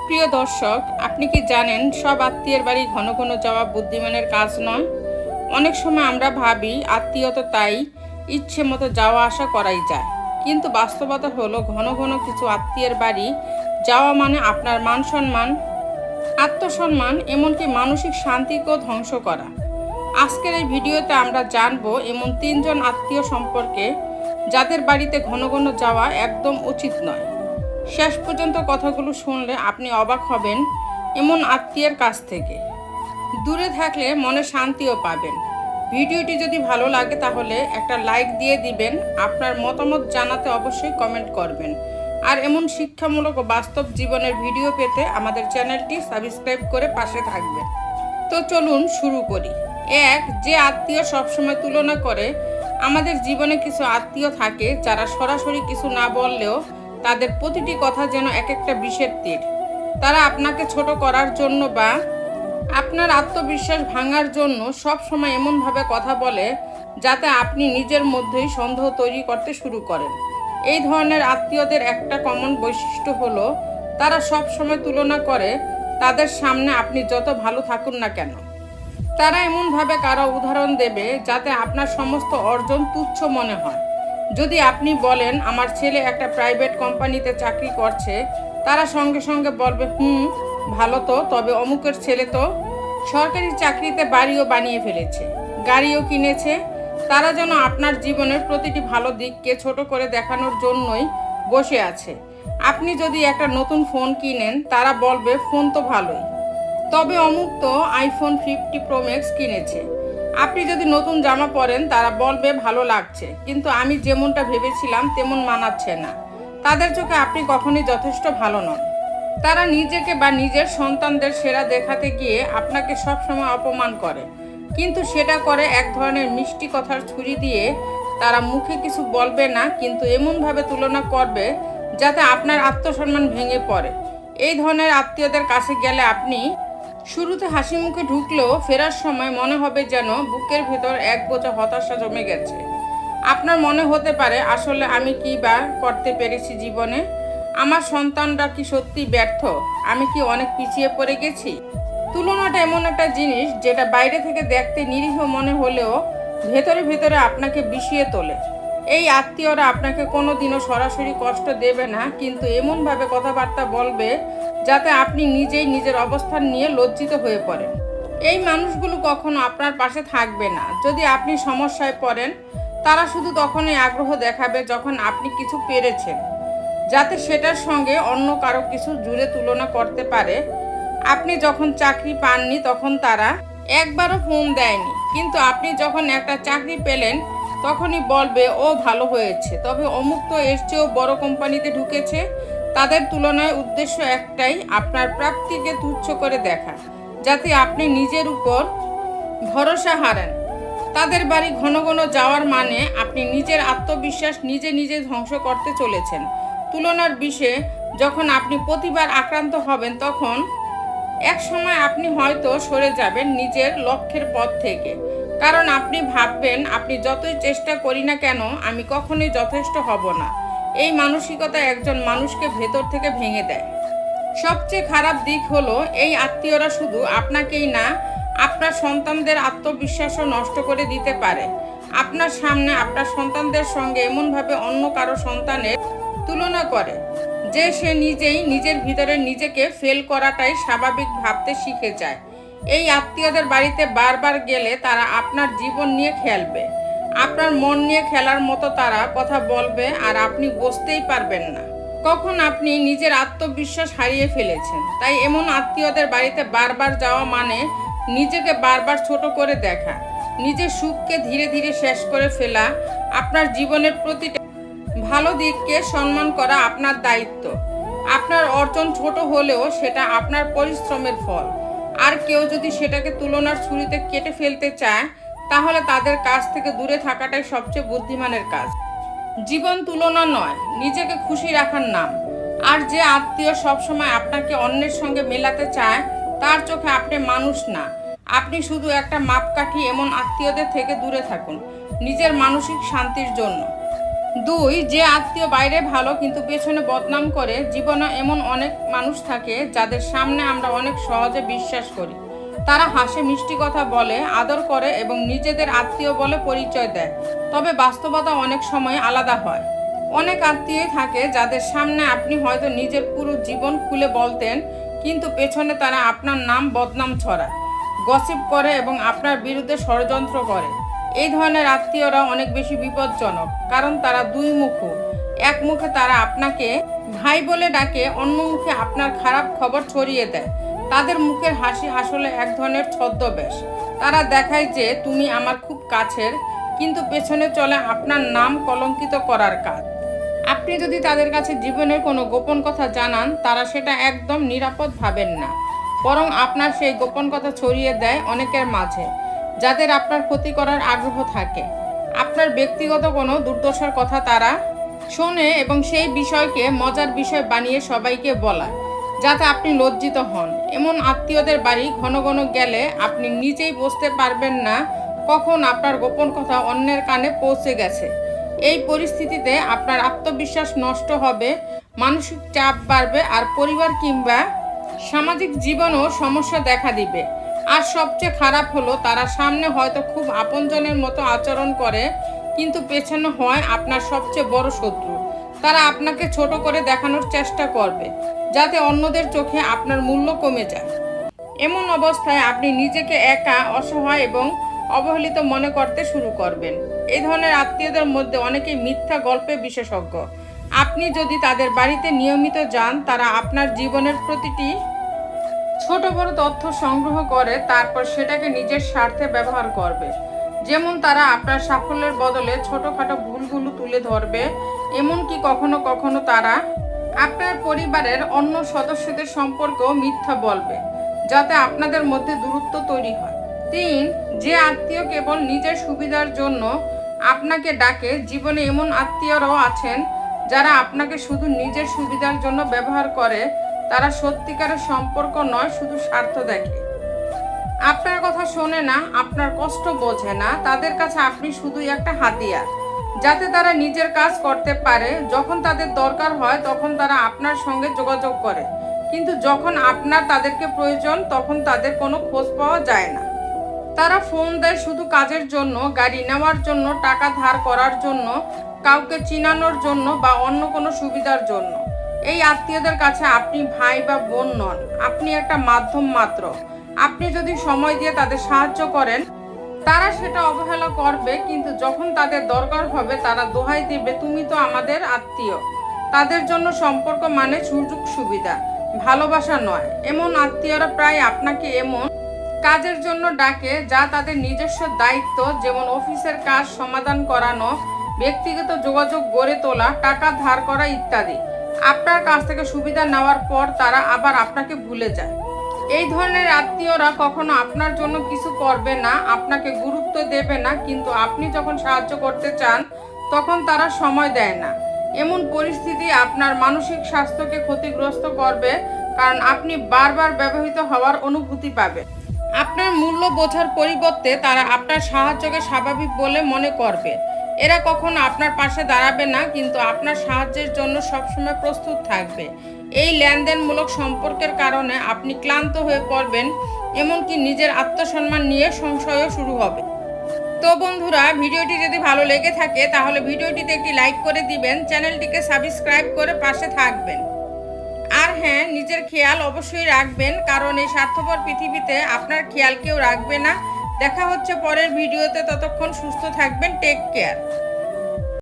প্রিয় দর্শক, আপনি কি জানেন সব আত্মীয়ের বাড়ি ঘন ঘন যাওয়া বুদ্ধিমানের কাজ নয়। অনেক সময় আমরা ভাবি আত্মীয় তো তাই ইচ্ছে মতো যাওয়া আসা করাই যায়, কিন্তু বাস্তবতা হলো ঘন ঘন কিছু আত্মীয়ের বাড়ি যাওয়া মানে আপনার মান সম্মান, আত্মসম্মান, এমনকি মানসিক শান্তিকেও ধ্বংস করা। আজকের এই ভিডিওতে আমরা জানবো এমন 3জন আত্মীয় সম্পর্কে যাদের বাড়িতে ঘন ঘন যাওয়া একদম উচিত নয়। শেষ পর্যন্ত কথাগুলো শুনলে আপনি অবাক হবেন এমন আত্মীয়ের কাছ থেকে। দূরে থাকলে মনে শান্তিও পাবেন। ভিডিওটি যদি ভালো লাগে তাহলে একটা লাইক দিয়ে দিবেন। আপনার মতামত জানাতে অবশ্যই কমেন্ট করবেন। আর এমন শিক্ষামূলক ও বাস্তব জীবনের ভিডিও পেতে আমাদের চ্যানেলটি সাবস্ক্রাইব করে পাশে থাকবেন। তো চলুন শুরু করি। যে আত্মীয় সবসময় তুলনা করে। আমাদের জীবনে কিছু আত্মীয় থাকে যারা সরাসরি কিছু না বললেও তাদের প্রতিটি কথা যেন এক একটা বিষের তীর। তারা আপনাকে ছোট করার জন্য বা আপনার আত্মবিশ্বাস ভাঙার জন্য সব সময় এমনভাবে কথা বলে যাতে আপনি নিজের মধ্যেই সন্দেহ তৈরি করতে শুরু করেন। এই ধরনের আত্মীয়দের একটা কমন বৈশিষ্ট্য হলো তারা সব সময় তুলনা করে। তাদের সামনে আপনি যত ভালো থাকুন না কেন, তারা এমনভাবে কারো উদাহরণ দেবে যাতে আপনার সমস্ত অর্জন তুচ্ছ মনে হয়। যদি আপনি বলেন আমার ছেলে একটা প্রাইভেট কোম্পানিতে চাকরি করছে, তারা সঙ্গে সঙ্গে বলবে ভালো তো, তবে অমুকের ছেলে তো সরকারি চাকরিতে বাড়িও বানিয়ে ফেলেছে, গাড়িও কিনেছে। তারা যেন আপনার জীবনের প্রতিটি ভালো দিককে ছোট করে দেখানোর জন্যই বসে আছে। আপনি যদি একটা নতুন ফোন কিনেন, তারা বলবে ফোন তো ভালোই, তবে অমুক তো আইফোন 50 প্রো ম্যাক্স কিনেছে। আপনি যদি নতুন জামা পরেন, তারা বলবে ভালো লাগছে, কিন্তু আমি যেমনটা ভেবেছিলাম তেমন মানাচ্ছে না। তাদের চোখে আপনি কখনোই যথেষ্ট ভালো নন। তারা নিজেকে বা নিজের সন্তানদের সেরা দেখাতে গিয়ে আপনাকে সবসময় অপমান করে, কিন্তু সেটা করে এক ধরনের মিষ্টি কথার ছুরি দিয়ে। তারা মুখে কিছু বলবে না, কিন্তু এমনভাবে তুলনা করবে যাতে আপনার আত্মসম্মান ভেঙে পড়ে। এই ধরনের আত্মীয়দের কাছে গেলে আপনি শুরুতে হাসি মুখে ঢুকলেও ফেরার সময় মনে হবে যেন বুকের ভেতর এক বোঝা হতাশা জমে গেছে। আপনার মনে হতে পারে আসলে আমি কি বা করতে পেরেছি জীবনে, আমার সন্তানরা কি সত্যি ব্যর্থ, আমি কি অনেক পিছিয়ে পড়ে গেছি। তুলনাটা এমন একটা জিনিস যেটা বাইরে থেকে দেখতে নিরীহ মনে হলেও ভেতরে ভেতরে আপনাকে বিষিয়ে তোলে। এই আত্মীয়রা আপনাকে কোনোদিনও সরাসরি কষ্ট দেবে না, কিন্তু এমনভাবে কথাবার্তা বলবে যাতে আপনি নিজেই নিজের অবস্থান নিয়ে লজ্জিত হয়ে পড়েন। এই মানুষগুলো কখনো আপনার পাশে থাকবে না যদি আপনি সমস্যায় পড়েন। তারা শুধু তখনই আগ্রহ দেখাবে যখন আপনি কিছু পেরেছেন, যাতে সেটার সঙ্গে অন্য কারো কিছু জুড়ে তুলনা করতে পারে। আপনি যখন চাকরি পাননি তখন তারা একবারও ফোন দেয়নি, কিন্তু আপনি যখন একটা চাকরি পেলেন তখনই বলবে ও ভালো হয়েছে, তবে অমুক তো এর চেয়েও বড় কোম্পানিতে ঢুকেছে। তাদের তুলনায় উদ্দেশ্য একটাই, আপনার প্রাপ্তিকে তুচ্ছ করে দেখা, যাতে আপনি নিজের উপর ভরসা হারান। তাদের বাড়ি ঘন ঘন যাওয়ার মানে আপনি নিজের আত্মবিশ্বাস নিজে নিজে ধ্বংস করতে চলেছেন। তুলনার বিষে যখন আপনি প্রতিবার আক্রান্ত হবেন, তখন এক সময় আপনি হয়তো সরে যাবেন নিজের লক্ষ্যের পথ থেকে, কারণ আপনি ভাববেন আপনি যতই চেষ্টা করি না কেন আমি কখনোই যথেষ্ট হব না। এই মানসিকতা একজন মানুষকে ভেতর থেকে ভেঙে দেয়। সবচেয়ে খারাপ দিক হলো এই আত্মীয়রা শুধু আপনাকেই না, আপনার সন্তানদের আত্মবিশ্বাসও নষ্ট করে দিতে পারে। আপনার সামনে আপনার সন্তানদের সঙ্গে এমনভাবে অন্য কারো সন্তানের তুলনা করে যে সে নিজেই নিজের ভিতরে নিজেকে ফেল করাটাই স্বাভাবিক ভাবতে শিখে যায়। এই আত্মীয়দের বাড়িতে বারবার গেলে তারা আপনার জীবন নিয়ে খেলবে, আপনার মন নিয়ে খেলার মতো তারা কথা বলবে, আর আপনি বুঝতেই পারবেন না কখন আপনি নিজের আত্মবিশ্বাস হারিয়ে ফেলেছেন। তাই এমন আত্মীয়দের বাড়িতে বারবার যাওয়া মানে নিজেকে বারবার ছোট করে দেখা, নিজের সুখকে ধীরে ধীরে শেষ করে ফেলা। আপনার জীবনের প্রতিটা ভালো দিককে সম্মান করা আপনার দায়িত্ব। আপনার অর্জন ছোট হলেও সেটা আপনার পরিশ্রমের ফল। আর কেউ যদি সেটাকে তুলনার ছুরিতে কেটে ফেলতে চায়, তাহলে তাদের কাছ থেকে দূরে থাকাটাই সবচেয়ে বুদ্ধিমানের কাজ। জীবন তুলনা নয়, নিজেকে খুশি রাখার নাম। আর যে আত্মীয় সবসময় আপনাকে অন্যের সঙ্গে মেলাতে চায়, তার চোখে আপনি মানুষ না, আপনি শুধু একটা মাপকাঠি। এমন আত্মীয়দের থেকে দূরে থাকুন নিজের মানসিক শান্তির জন্য। 2, যে আত্মীয় বাইরে ভালো কিন্তু পেছনে বদনাম করে। জীবনে এমন অনেক মানুষ থাকে যাদের সামনে আমরা অনেক সহজে বিশ্বাস করি। তারা হাসে, মিষ্টি কথা বলে, আদর করে এবং নিজেদের আত্মীয় বলে পরিচয় দেয়। তবে বাস্তবতা অনেক সময় আলাদা হয়। অনেক আত্মীয় থাকে যাদের সামনে আপনি হয়তো নিজের পুরো জীবন খুলে বলতেন, কিন্তু পেছনে তারা আপনার নাম বদনাম ছড়ায়, গসিপ করে এবং আপনার বিরুদ্ধে ষড়যন্ত্র করে। এই ধরনের আত্মীয়রা অনেক বেশি বিপজ্জনক, কারণ তারা দুই মুখো। এক মুখে তারা আপনাকে ভাই বলে ডাকে, অন্য মুখে আপনার খারাপ খবর ছড়িয়ে দেয়। তাদের মুখের হাসি আসলে এক ধরনের ছদ্মবেশ। তারা দেখায় যে তুমি আমার খুব কাছের, কিন্তু পেছনে চলে আপনার নাম কলঙ্কিত করার কাজ। আপনি যদি তাদের কাছে জীবনের কোনো গোপন কথা জানান, তারা সেটা একদম নিরাপদ ভাবেন না, বরং আপনার সেই গোপন কথা ছড়িয়ে দেয় অনেকের মাঝে, যাদের আপনার ক্ষতি করার আগ্রহ থাকে। আপনার ব্যক্তিগত কোনো দুর্দশার কথা তারা শোনে এবং সেই বিষয়কে মজার বিষয় বানিয়ে সবাইকে বলায়, যাতে আপনি লজ্জিত হন। এমন আত্মীয়দের বাড়ি ঘন ঘন গেলে আপনি নিজেই বুঝতে পারবেন না কখন আপনার গোপন কথা অন্যের কানে পৌঁছে গেছে। এই পরিস্থিতিতে আপনার আত্মবিশ্বাস নষ্ট হবে, মানসিক চাপ বাড়বে, আর পরিবার কিংবা সামাজিক জীবনেও সমস্যা দেখা দিবে। আর সবচেয়ে খারাপ হলো, তারা সামনে হয়তো খুব আপনজনের মতো আচরণ করে, কিন্তু পেছনে হয় আপনার সবচেয়ে বড় শত্রু। তারা আপনাকে ছোট করে দেখানোর চেষ্টা করবে, যাতে অন্যদের চোখে আপনার মূল্য কমে যায়। এমন অবস্থায় আপনি নিজেকে একা, অসহায় এবং অবহেলিত মনে করতে শুরু করবেন। এই ধরনের আত্মীয়দের মধ্যে অনেকেই মিথ্যা গল্পে বিশেষজ্ঞ। আপনি যদি তাদের বাড়িতে নিয়মিত যান, তারা আপনার জীবনের প্রতিটি ছোট বড় তথ্য সংগ্রহ করে, তারপর সেটাকে নিজের স্বার্থে ব্যবহার করবে। যেমন তারা আপনার সাফল্যের বদলে ছোটখাটো ভুলগুলো তুলে ধরবে। এমনকি কখনো কখনো তারা আপনার পরিবারের অন্য সদস্যদের সম্পর্কেও মিথ্যা বলবে, যাতে আপনাদের মধ্যে দূরত্ব তৈরি হয়। 3, যে আত্মীয় কেবল নিজের সুবিধার জন্য আপনাকে ডাকে। জীবনে এমন আত্মীয়রাও আছেন যারা আপনাকে শুধু নিজের সুবিধার জন্য ব্যবহার করে। তারা সত্যিকারের সম্পর্ক নয়, শুধু স্বার্থ দেখে। আপনার কথা শোনে না, আপনার কষ্ট বোঝে না। তাদের কাছে আপনি শুধুই একটা হাতিয়ার, যাতে তারা নিজের কাজ করতে পারে। যখন তাদের দরকার হয় তখন তারা আপনার সঙ্গে যোগাযোগ করে, কিন্তু যখন আপনার তাদেরকে প্রয়োজন তখন তাদের কোনো খোঁজ পাওয়া যায় না। তারা ফোন দেয় শুধু কাজের জন্য, গাড়ি নেওয়ার জন্য, টাকা ধার করার জন্য, কাউকে চিনানোর জন্য বা অন্য কোনো সুবিধার জন্য। এই আত্মীয়দের কাছে আপনি ভাই বা বোন নন, আপনি একটা মাধ্যম মাত্র। আপনি যদি সময় দিয়ে তাদের সাহায্য করেন, তারা সেটা অবহেলা করবে, কিন্তু যখন তাদের দরকার হবে তারা দোহাই দিবে, তুমি তো আমাদের আত্মীয়। তাদের জন্য সম্পর্ক মানে সুযোগ সুবিধা, ভালোবাসা নয়। এমন আত্মীয়রা প্রায় আপনাকে এমন কাজের জন্য ডাকে যা তাদের নিজস্ব দায়িত্ব, যেমন অফিসের কাজ সমাধান করানো, ব্যক্তিগত যোগাযোগ গড়ে তোলা, টাকা ধার করা ইত্যাদি। আপনার কাছ থেকে সুবিধা নেওয়ার পর তারা আবার আপনাকে ভুলে যায়। এই ধরনের আত্মীয়রা কখনো আপনার জন্য কিছু করবে না, আপনাকে গুরুত্ব দেবে না, কিন্তু আপনি যখন সাহায্য করতে চান তখন তারা সময় দেয় না। এমন পরিস্থিতি আপনার মানসিক স্বাস্থ্যকে ক্ষতিগ্রস্ত করবে, কারণ আপনি বারবার ব্যবহৃত হওয়ার অনুভূতি পাবেন। আপনার মূল্য বোঝার পরিবর্তে তারা আপনার সাহায্যকে স্বাভাবিক বলে মনে করবে। এরা কখনো আপনার পাশে দাঁড়াবে না, কিন্তু আপনার সাহায্যের জন্য সবসময় প্রস্তুত থাকবে। এই লেনদেনমূলক সম্পর্কের কারণে আপনি ক্লান্ত হয়ে পড়বেন, এমনকি নিজের আত্মসম্মান নিয়ে সংশয়ও শুরু হবে। তো বন্ধুরা, ভিডিওটি যদি ভালো লেগে থাকে তাহলে ভিডিওটিতে একটি লাইক করে দিবেন, চ্যানেলটিকে সাবস্ক্রাইব করে পাশে থাকবেন। আর হ্যাঁ, নিজের খেয়াল অবশ্যই রাখবেন, কারণ এই স্বার্থপর পৃথিবীতে আপনার খেয়াল কেউ রাখবে না। দেখা হচ্ছে পরের ভিডিওতে, ততক্ষণ সুস্থ থাকবেন। Take care.